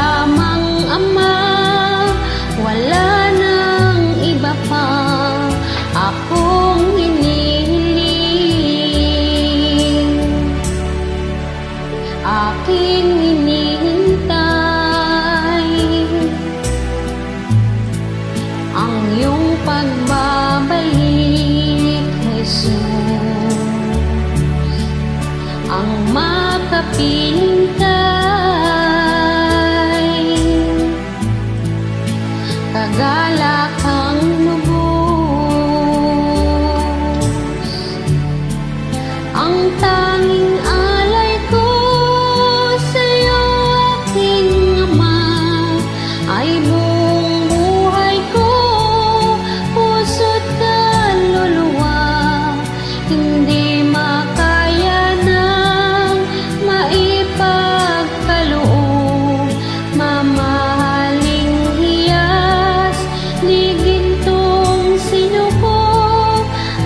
lamang Ama, wala nang iba pa akong hinihiling. Aking hinihintay ang iyong pagbabalik, Jesus, ang makapiling kay kagalakang lubos. Ang tanging alay ko sa'yo, aking Ama, ay buong buhay ko, puso't kaluluwa. Hindi makaya ng maipagkaloob, mamahaling hiyas, di gintong sinuko.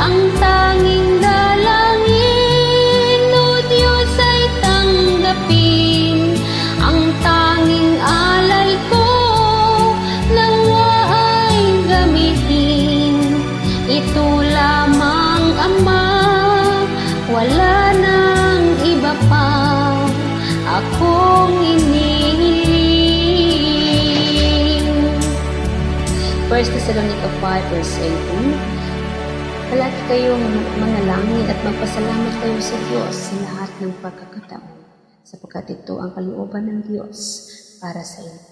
Ang tanging dalangin, O Diyos, ay tanggapin. Ang tanging alay ko, nawa ay gamitin. Ito lamang Ama, wala nang iba pa akong hinihiling. 1 Thessalonica 5 verse 18. Palagi kayong manalangin at magpasalamat kayo sa Diyos sa lahat ng pagkakataon, sapagkat ito ang kalooban ng Diyos para sa inyo.